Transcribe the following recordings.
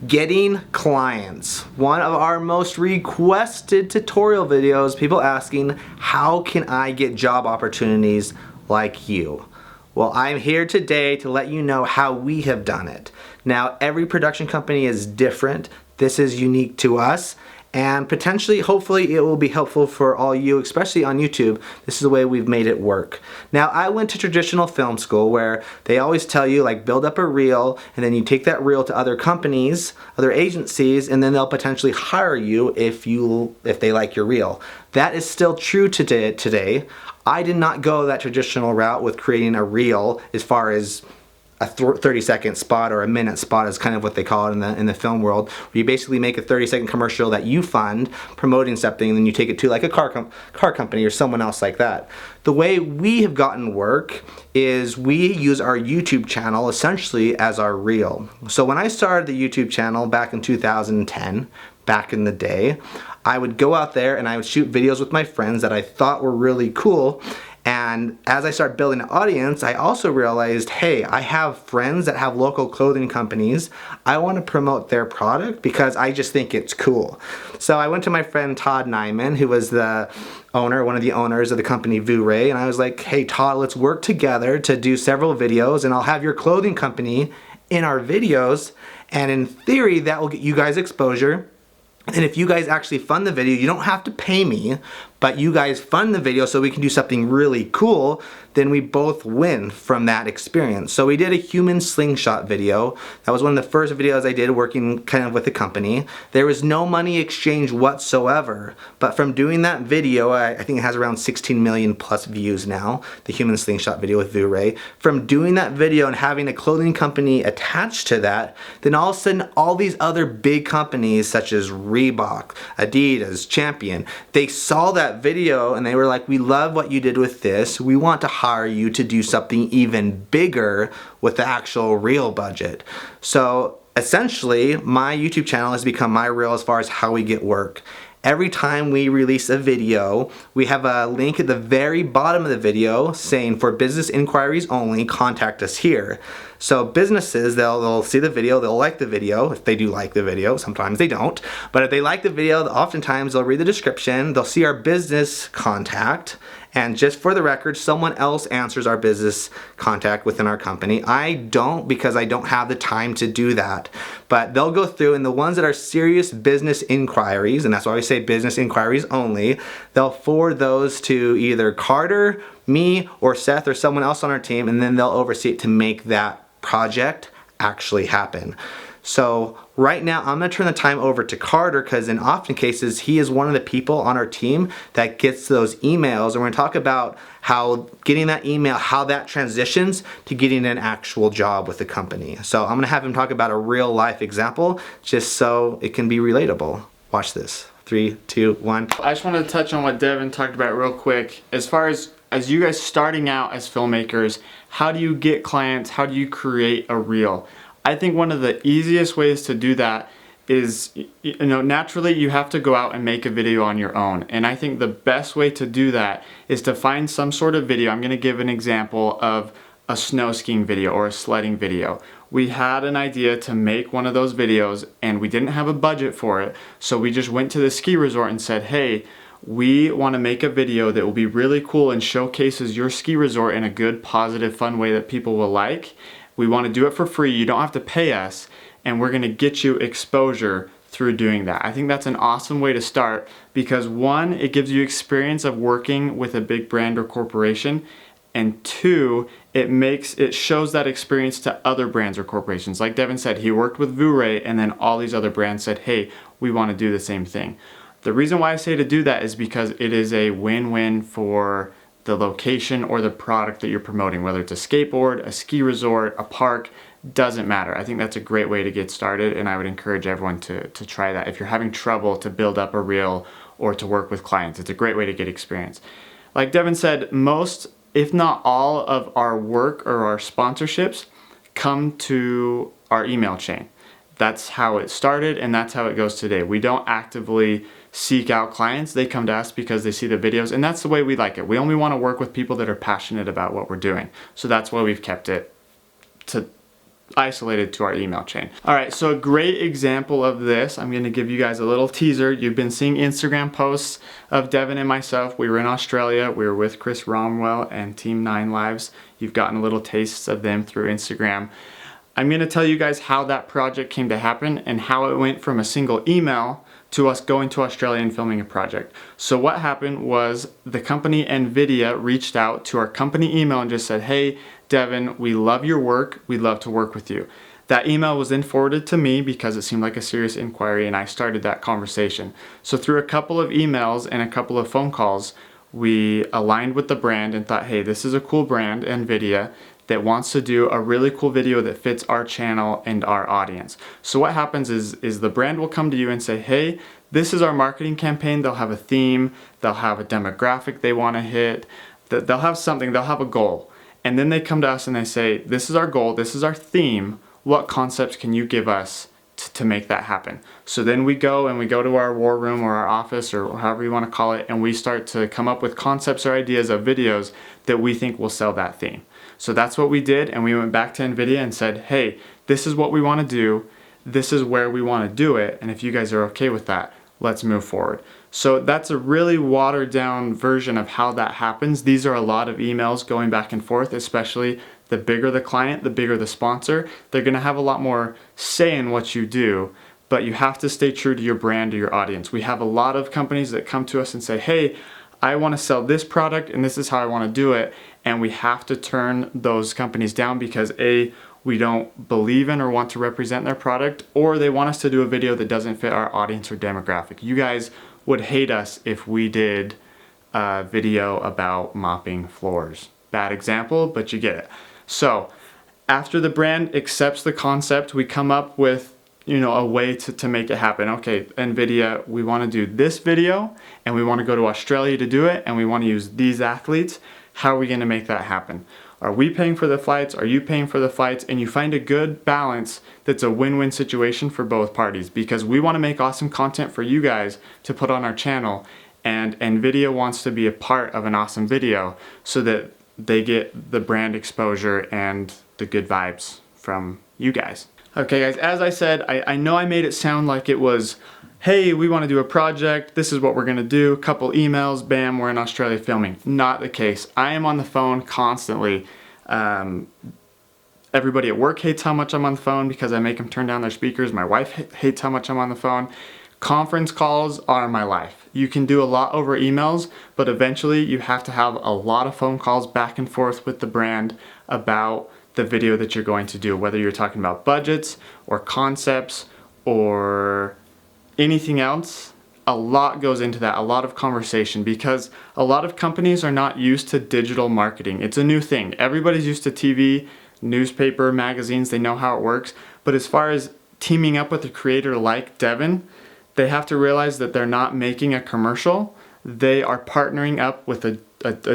Getting clients. One of our most requested tutorial videos, people asking, how can I get job opportunities like you? Well, I'm here today to let you know how we have done it. Now, every production company is different. This is unique to us. And potentially, hopefully, it will be helpful for all you, especially on YouTube. This is the way we've made it work. Now, I went to traditional film school where they always tell you, like, build up a reel, and then you take that reel to other companies, other agencies, and then they'll potentially hire you if they like your reel. That is still true today. I did not go that traditional route with creating a reel as far as a 30-second spot or a minute spot is kind of what they call it in the film world, where you basically make a 30-second commercial that you fund promoting something, and then you take it to like a car company or someone else like that. The way we have gotten work is we use our YouTube channel essentially as our reel. So when I started the YouTube channel back in 2010, back in the day, I would go out there and I would shoot videos with my friends that I thought were really cool. And as I started building an audience, I also realized, hey, I have friends that have local clothing companies. I want to promote their product because I just think it's cool. So I went to my friend Todd Nyman, who was one of the owners of the company Vu-Ray, and I was like, hey Todd, let's work together to do several videos, and I'll have your clothing company in our videos, and in theory, that will get you guys exposure. And if you guys actually fund the video, you don't have to pay me, but you guys fund the video so we can do something really cool, then we both win from that experience. So we did a human slingshot video. That was one of the first videos I did working kind of with the company. There was no money exchange whatsoever, but from doing that video, I think it has around 16 million plus views now, the human slingshot video with Vu-Ray. From doing that video and having a clothing company attached to that, then all of a sudden all these other big companies such as Reebok, Adidas, Champion, they saw that video and they were like, we love what you did with this. We want to hire you to do something even bigger with the actual reel budget. So essentially, my YouTube channel has become my reel as far as how we get work. Every time we release a video, we have a link at the very bottom of the video saying, for business inquiries only, contact us here. So businesses, they'll see the video, they'll like the video, if they do like the video, sometimes they don't. But if they like the video, oftentimes they'll read the description, they'll see our business contact, and just for the record, someone else answers our business contact within our company. I don't, because I don't have the time to do that. But they'll go through, and the ones that are serious business inquiries, and that's why we say business inquiries only, they'll forward those to either Carter, me, or Seth, or someone else on our team, and then they'll oversee it to make that project actually happen. So right now I'm going to turn the time over to Carter, because in often cases he is one of the people on our team that gets those emails, and we're going to talk about how getting that email, how that transitions to getting an actual job with the company. So I'm going to have him talk about a real life example just so it can be relatable. Watch this. 3, 2, 1. I just wanted to touch on what Devin talked about real quick. As far as you guys starting out as filmmakers, how do you get clients? How do you create a reel? I think one of the easiest ways to do that is, naturally you have to go out and make a video on your own. And I think the best way to do that is to find some sort of video. I'm going to give an example of a snow skiing video or a sledding video. We had an idea to make one of those videos and we didn't have a budget for it. So we just went to the ski resort and said, hey, we want to make a video that will be really cool and showcases your ski resort in a good, positive, fun way that people will like. We want to do it for free. You don't have to pay us, and we're going to get you exposure through doing that. I think that's an awesome way to start because one, it gives you experience of working with a big brand or corporation, and two, it shows that experience to other brands or corporations. Like Devin said, he worked with Vu-Ray, and then all these other brands said, hey, we want to do the same thing. The reason why I say to do that is because it is a win-win for the location or the product that you're promoting, whether it's a skateboard, a ski resort, a park, doesn't matter. I think that's a great way to get started, and I would encourage everyone to try that. If you're having trouble to build up a reel or to work with clients, it's a great way to get experience. Like Devin said, most, if not all, of our work or our sponsorships come to our email chain. That's how it started, and that's how it goes today. We don't actively seek out clients. They come to us because they see the videos, and that's the way we like it. We only want to work with people that are passionate about what we're doing. So that's why we've kept it to isolated to our email chain. All right, so a great example of this, I'm gonna give you guys a little teaser. You've been seeing Instagram posts of Devin and myself. We were in Australia. We were with Chris Romwell and Team 9 Lives. You've gotten a little taste of them through Instagram. I'm gonna tell you guys how that project came to happen and how it went from a single email to us going to Australia and filming a project. So what happened was the company NVIDIA reached out to our company email and just said, hey, Devin, we love your work. We'd love to work with you. That email was then forwarded to me because it seemed like a serious inquiry, and I started that conversation. So through a couple of emails and a couple of phone calls, we aligned with the brand and thought, hey, this is a cool brand, NVIDIA, that wants to do a really cool video that fits our channel and our audience. So what happens is the brand will come to you and say, hey, this is our marketing campaign. They'll have a theme, they'll have a demographic they want to hit, they'll have something, they'll have a goal. And then they come to us and they say, this is our goal, this is our theme, what concepts can you give us to make that happen? So then we go to our war room or our office or however you want to call it, and we start to come up with concepts or ideas of videos that we think will sell that theme. So that's what we did, and we went back to NVIDIA and said, hey, this is what we want to do, this is where we want to do it, and if you guys are okay with that, let's move forward. So that's a really watered down version of how that happens. These are a lot of emails going back and forth, especially the bigger the client, the bigger the sponsor. They're going to have a lot more say in what you do, but you have to stay true to your brand or your audience. We have a lot of companies that come to us and say, hey, I want to sell this product and this is how I want to do it. And we have to turn those companies down because A, we don't believe in or want to represent their product, or they want us to do a video that doesn't fit our audience or demographic. You guys would hate us if we did a video about mopping floors. Bad example, but you get it. So after the brand accepts the concept, we come up with a way to make it happen. Okay, NVIDIA, we want to do this video and we want to go to Australia to do it and we want to use these athletes. How are we going to make that happen? Are we paying for the flights? Are you paying for the flights? And you find a good balance that's a win-win situation for both parties, because we want to make awesome content for you guys to put on our channel, and NVIDIA wants to be a part of an awesome video so that they get the brand exposure and the good vibes from you guys. Okay guys, as I said, I know I made it sound like it was, hey, we want to do a project, this is what we're going to do, couple emails, bam, we're in Australia filming. Not the case. I am on the phone constantly. Everybody at work hates how much I'm on the phone because I make them turn down their speakers. My wife hates how much I'm on the phone. Conference calls are my life. You can do a lot over emails, but eventually you have to have a lot of phone calls back and forth with the brand about the video that you're going to do, whether you're talking about budgets or concepts or anything else. A lot goes into that, a lot of conversation, because a lot of companies are not used to digital marketing. It's a new thing. Everybody's used to TV, newspaper, magazines, they know how it works. But as far as teaming up with a creator like Devin, they have to realize that they're not making a commercial. They are partnering up with a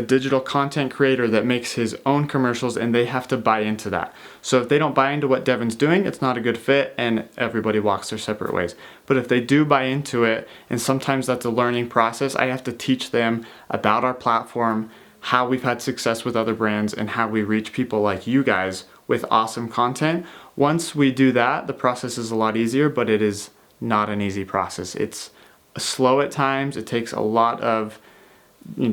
digital content creator that makes his own commercials, and they have to buy into that. So if they don't buy into what Devin's doing, it's not a good fit and everybody walks their separate ways. But if they do buy into it, and sometimes that's a learning process, I have to teach them about our platform, how we've had success with other brands, and how we reach people like you guys with awesome content. Once we do that, the process is a lot easier, but it is not an easy process. It's slow at times. It takes a lot of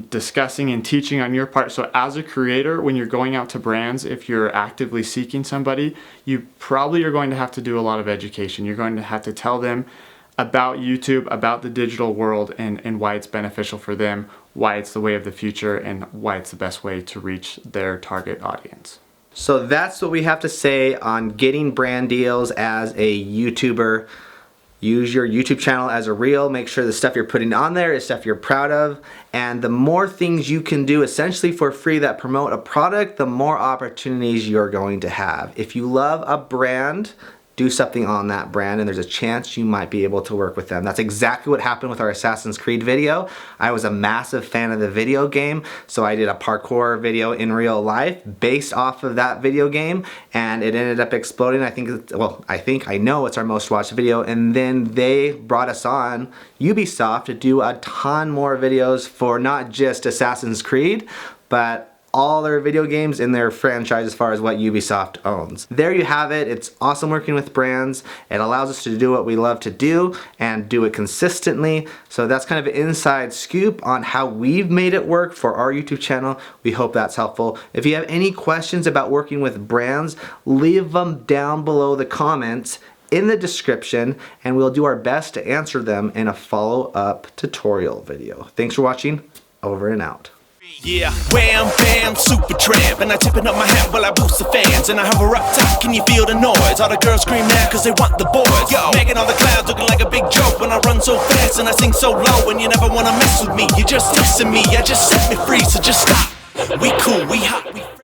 discussing and teaching on your part. So as a creator, when you're going out to brands, if you're actively seeking somebody, you probably are going to have to do a lot of education. You're going to have to tell them about YouTube, about the digital world, and why it's beneficial for them, why it's the way of the future, and why it's the best way to reach their target audience. So that's what we have to say on getting brand deals as a YouTuber. Use your YouTube channel as a reel. Make sure the stuff you're putting on there is stuff you're proud of. And the more things you can do essentially for free that promote a product, the more opportunities you're going to have. If you love a brand, do something on that brand, and there's a chance you might be able to work with them. That's exactly what happened with our Assassin's Creed video. I was a massive fan of the video game, so I did a parkour video in real life based off of that video game, and it ended up exploding. I know it's our most watched video, and then they brought us on, Ubisoft, to do a ton more videos for not just Assassin's Creed, but all their video games in their franchise as far as what Ubisoft owns. There you have it. It's awesome working with brands. It allows us to do what we love to do and do it consistently. So that's kind of an inside scoop on how we've made it work for our YouTube channel. We hope that's helpful. If you have any questions about working with brands, leave them down below the comments in the description, and we'll do our best to answer them in a follow-up tutorial video. Thanks for watching. Over and out. Yeah, wham, bam, super tramp. And I tipping up my hat while I boost the fans. And I hover up top, can you feel the noise? All the girls scream now cause they want the boys. Yo, making all the clouds looking like a big joke. When I run so fast and I sing so low. And you never wanna mess with me, you're just dissing me. I just set me free, so just stop. We cool, we hot, we